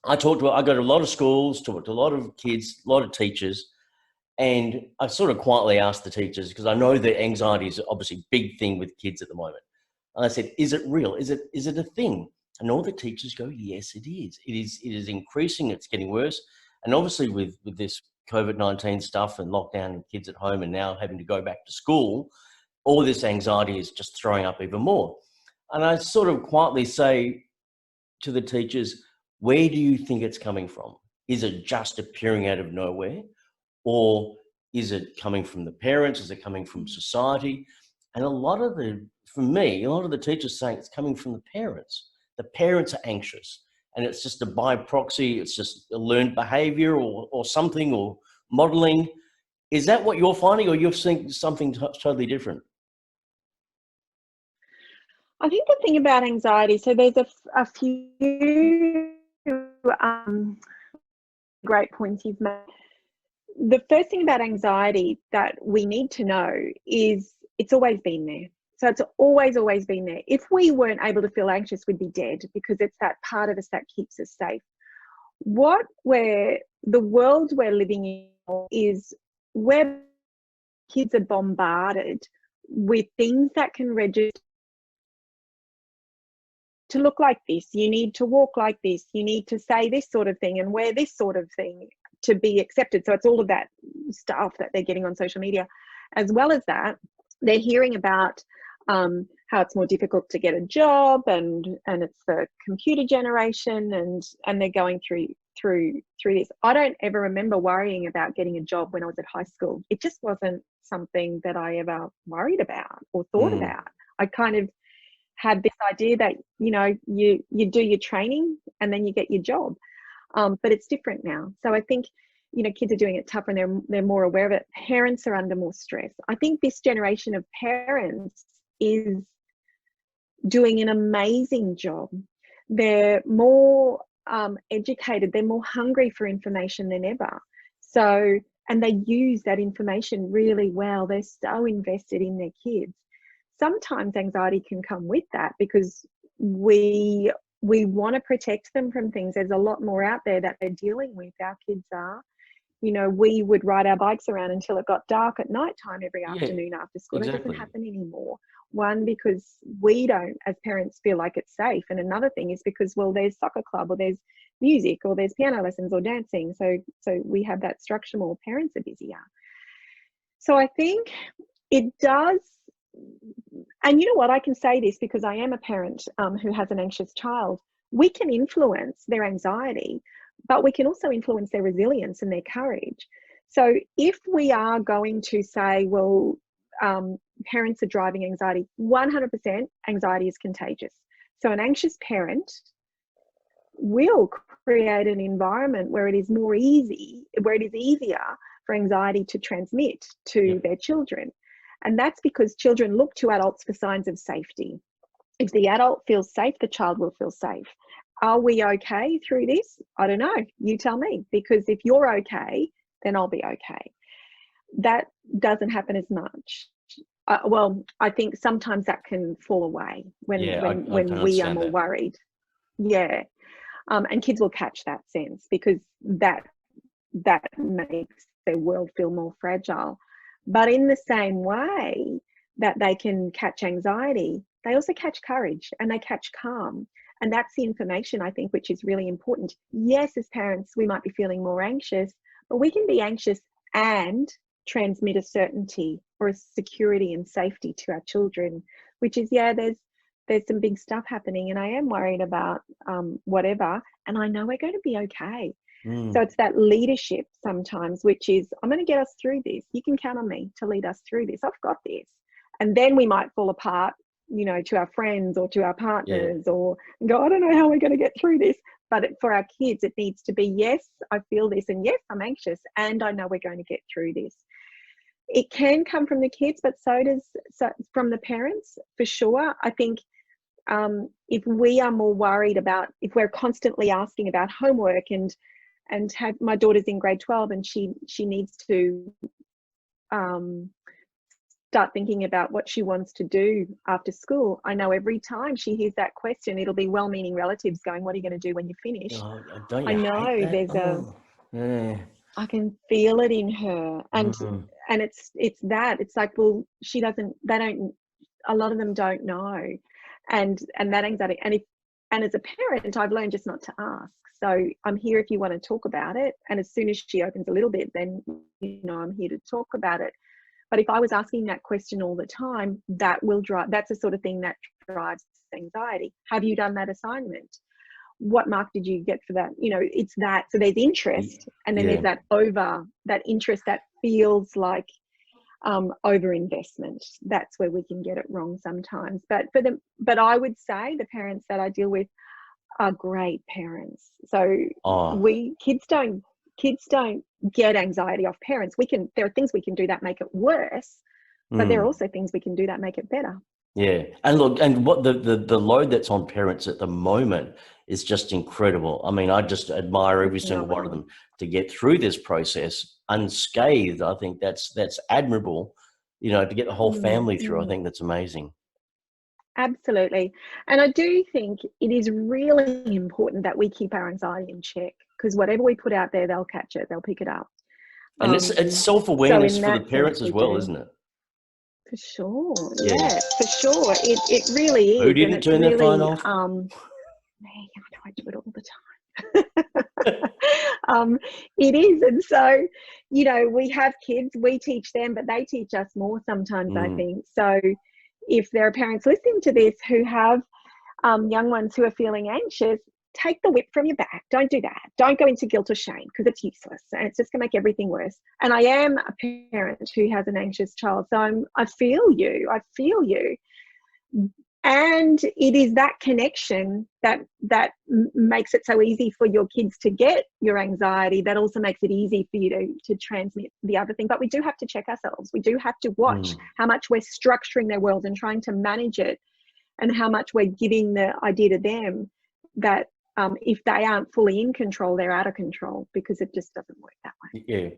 I go to a lot of schools, talk to a lot of kids, a lot of teachers, and I sort of quietly asked the teachers, because I know that anxiety is obviously a big thing with kids at the moment. And I said, is it real? Is it a thing? And all the teachers go, yes, it is. It is increasing. It's getting worse. And obviously with this COVID-19 stuff and lockdown and kids at home and now having to go back to school, all this anxiety is just throwing up even more. And I sort of quietly say to the teachers, where do you think it's coming from? Is it just appearing out of nowhere? Or is it coming from the parents? Is it coming from society? And for me, a lot of the teachers saying it's coming from the parents. The parents are anxious, and it's just a by proxy. It's just a learned behavior or something, or modeling. Is that what you're finding, or you're seeing something totally different? I think the thing about anxiety, so there's a few um, great points you've made. The first thing about anxiety that we need to know is it's always been there. So it's always been there. If we weren't able to feel anxious, we'd be dead, because it's that part of us that keeps us safe. The world we're living in is where kids are bombarded with things that can register to look like this, you need to walk like this, you need to say this sort of thing and wear this sort of thing to be accepted. So it's all of that stuff that they're getting on social media. As well as that, they're hearing about how it's more difficult to get a job, and it's the computer generation, and they're going through this. I don't ever remember worrying about getting a job when I was at high school. It just wasn't something that I ever worried about or thought about. I kind of had this idea that, you know, you do your training and then you get your job. But it's different now. So I think, you know, kids are doing it tougher and they're more aware of it. Parents are under more stress. I think this generation of parents is doing an amazing job. They're more educated. They're more hungry for information than ever. So, and they use that information really well. They're so invested in their kids. Sometimes anxiety can come with that because we want to protect them from things. There's a lot more out there that they're dealing with. Our kids are. You know, we would ride our bikes around until it got dark at night time every afternoon after school. Exactly. It doesn't happen anymore. One, because we don't, as parents, feel like it's safe. And another thing is because, well, there's soccer club or there's music or there's piano lessons or dancing. So we have that structure more. Parents are busier. So I think it does. And you know what, I can say this because I am a parent who has an anxious child. We can influence their anxiety, but we can also influence their resilience and their courage. So if we are going to say, well, parents are driving anxiety, 100% anxiety is contagious. So an anxious parent will create an environment where it is easier for anxiety to transmit to their children. And that's because children look to adults for signs of safety. If the adult feels safe, the child will feel safe. Are we okay through this? I don't know. You tell me. Because if you're okay, then I'll be okay. That doesn't happen as much. Well, I think sometimes that can fall away when we are more worried. Yeah. And kids will catch that sense because that makes their world feel more fragile. But in the same way that they can catch anxiety, they also catch courage and they catch calm. And that's the information, I think, which is really important. Yes, as parents, we might be feeling more anxious, but we can be anxious and transmit a certainty or a security and safety to our children, which is, there's some big stuff happening and I am worried about whatever, and I know we're going to be okay. So it's that leadership sometimes, which is, I'm going to get us through this. You can count on me to lead us through this. I've got this. And then we might fall apart, you know, to our friends or to our partners or go, I don't know how we're going to get through this. But for our kids, it needs to be, yes, I feel this. And yes, I'm anxious. And I know we're going to get through this. It can come from the kids, but so from the parents, for sure. I think if we are more worried about, if we're constantly asking about homework and have, my daughter's in grade 12 and she needs to start thinking about what she wants to do after school, I know every time she hears that question, it'll be well-meaning relatives going, what are you going to do when you finish? Oh, don't I you hate know that? there's Oh, yeah. I can feel it in her. And it's that, it's like, well, a lot of them don't know. And that anxiety, and as a parent, I've learned just not to ask. So I'm here if you want to talk about it. And as soon as she opens a little bit, then, I'm here to talk about it. But if I was asking that question all the time, that's the sort of thing that drives anxiety. Have you done that assignment? What mark did you get for that? It's that. So there's interest, and then there's that interest that feels like over investment. That's where we can get it wrong sometimes. But I would say the parents that I deal with are great parents. So kids don't get anxiety off parents. There are things we can do that make it worse, but there are also things we can do that make it better. Yeah. And look, and what the load that's on parents at the moment is just incredible. I mean, I just admire every single one of them to get through this process unscathed. I think that's admirable, to get the whole family through. I think that's amazing. Absolutely. And I do think it is really important that we keep our anxiety in check, because whatever we put out there, they'll catch it, they'll pick it up. And it's self-awareness for the parents as well, isn't it? For sure. Yeah, for sure. It really is. Who didn't turn their phone off? Me, I do it all the time. It is. And so, we have kids, we teach them, but they teach us more sometimes, I think. So if there are parents listening to this who have young ones who are feeling anxious, take the whip from your back. Don't do that. Don't go into guilt or shame, because it's useless and it's just going to make everything worse. And I am a parent who has an anxious child, so I feel you. And it is that connection that makes it so easy for your kids to get your anxiety. That also makes it easy for you to transmit the other thing. But we do have to check ourselves. We do have to watch how much we're structuring their world and trying to manage it, and how much we're giving the idea to them that if they aren't fully in control, they're out of control, because it just doesn't work that way. Yeah.